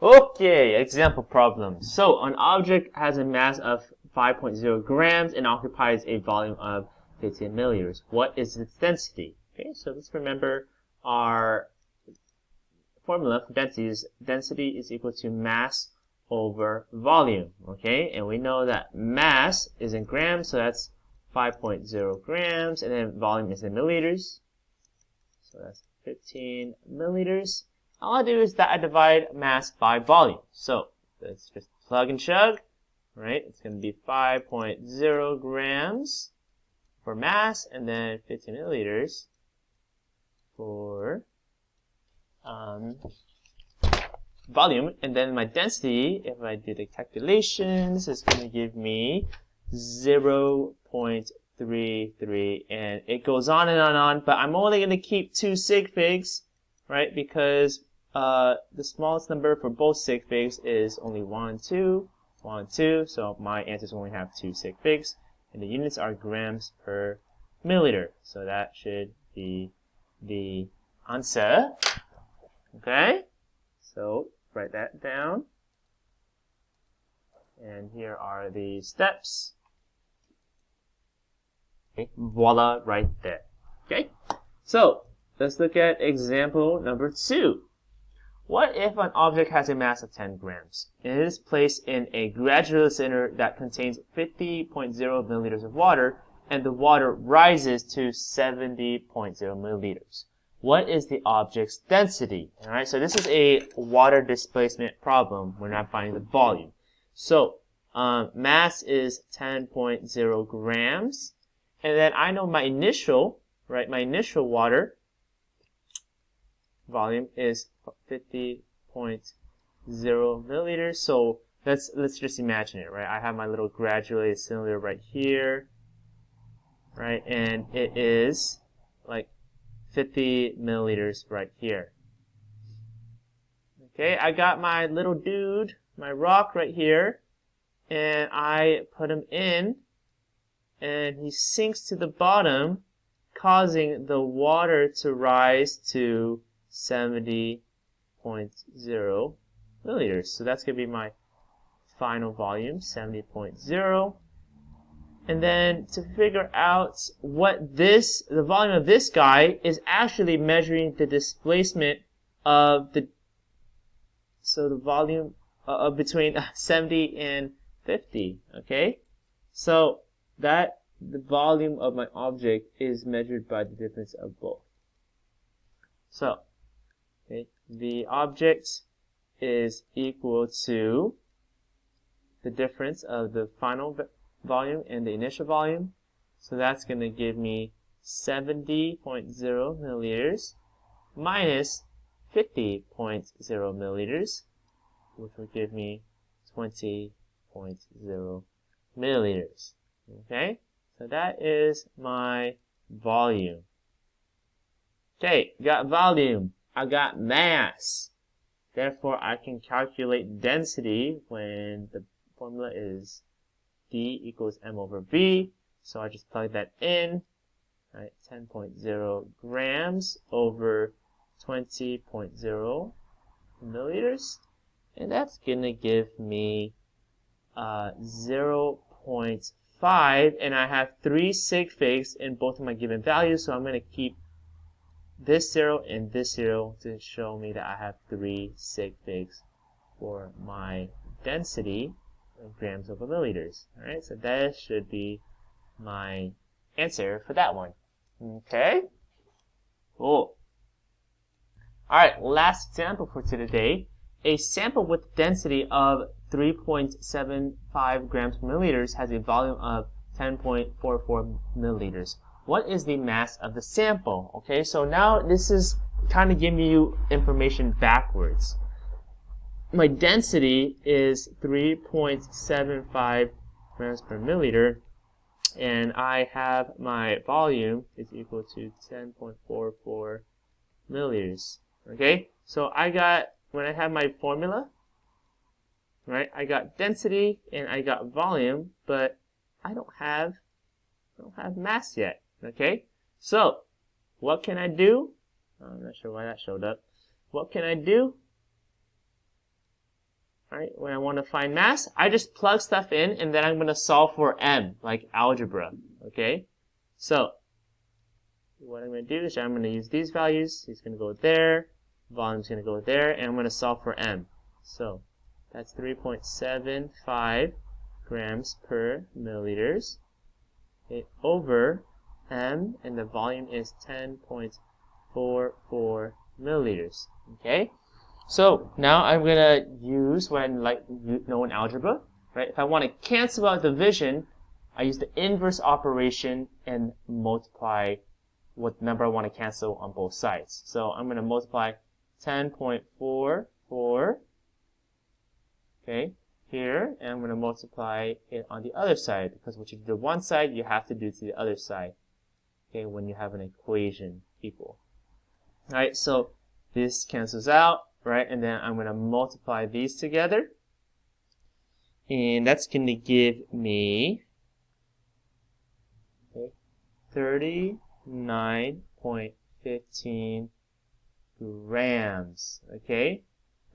Okay, example problem. So an object has a mass of 5.0 grams and occupies a volume of 15 milliliters. What is its density? Okay, so let's remember our formula for density is equal to mass over volume. Okay, and we know that mass is in grams, so that's 5.0 grams, and then volume is in milliliters. So that's 15 milliliters. All I do is that I divide mass by volume. So let's just plug and chug, right? It's going to be 5.0 grams for mass, and then 15 milliliters for volume. And then my density, if I do the calculations, is going to give me 0.33, and it goes on and on, but I'm only going to keep 2 sig figs, right? Because the smallest number for both sig figs is only 1, 2, 1, 2, so my answers only have 2 sig figs, and the units are grams per milliliter, so that should be the answer. Okay, so write that down, and here are the steps. Okay, voila, right there. Okay, so let's look at example number 2. What if an object has a mass of 10 grams and it is placed in a graduated cylinder that contains 50.0 milliliters of water and the water rises to 70.0 milliliters? What is the object's density? Alright, so this is a water displacement problem. We're not finding the volume. So, mass is 10.0 grams. And then I know my initial, right, my initial water volume is 50.0 milliliters. So let's just imagine it, right? I have my little graduated cylinder right here, right? And it is like 50 milliliters right here. Okay, I got my little dude, my rock right here, and I put him in, and he sinks to the bottom, causing the water to rise to 70.0 milliliters. So that's going to be my final volume, 70.0. And then to figure out what the volume of this guy is actually measuring the displacement of the volume between 70 and 50, okay? So that the volume of my object is measured by the difference of both. So, okay, the object is equal to the difference of the final volume and the initial volume. So that's going to give me 70.0 milliliters minus 50.0 milliliters, which will give me 20.0 milliliters. Okay, so that is my volume. Okay, got volume. I got mass. Therefore, I can calculate density when the formula is D equals M over V. So I just plug that in. Right, 10.0 grams over 20.0 milliliters. And that's going to give me 0.5. And I have 3 sig figs in both of my given values. So I'm going to keep this 0 and this 0 to show me that I have 3 sig figs for my density in grams over milliliters. Alright, so that should be my answer for that one. Okay? Cool. Alright, last example for today. A sample with density of 3.75 grams per milliliters has a volume of 10.44 milliliters. What is the mass of the sample? Okay, so now this is kind of giving you information backwards. My density is 3.75 grams per milliliter, and I have my volume is equal to 10.44 milliliters. Okay, so when I have my formula, right, I got density and I got volume, but I don't have mass yet. Okay, so what can I do? I'm not sure why that showed up. What can I do? right? When I want to find mass, I just plug stuff in and then I'm going to solve for m, like algebra, okay? So, what I'm going to do is I'm going to use these values. It's going to go there, volume's going to go there, and I'm going to solve for m. So, that's 3.75 grams per milliliters, okay, over m, and the volume is 10.44 milliliters, okay? So now I'm gonna use what I know in algebra, right? If I want to cancel out division, I use the inverse operation and multiply what number I want to cancel on both sides. So I'm gonna multiply 10.44, okay, here, and I'm gonna multiply it on the other side, because what you do to one side, you have to do to the other side, okay, when you have an equation equal. All right, so this cancels out. Right, and then I'm going to multiply these together, and that's going to give me 39.15 grams, okay,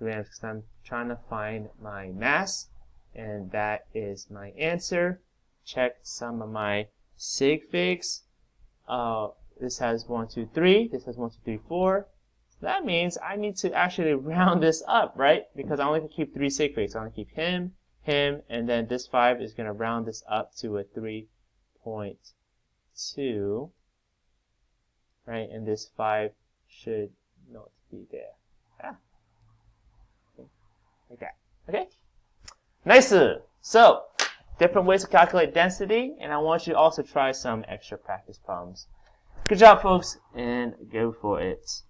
grams, because I'm trying to find my mass, and that is my answer. Check some of my sig figs. This has 1, 2, 3, this has 1, 2, 3, 4. That means I need to actually round this up, right? Because I only can keep 3 sig figs. I only keep him, and then this 5 is going to round this up to a 3.2, right? And this 5 should not be there. Yeah. Okay. Like that. Okay? Nice. So, different ways to calculate density, and I want you to also try some extra practice problems. Good job, folks, and go for it.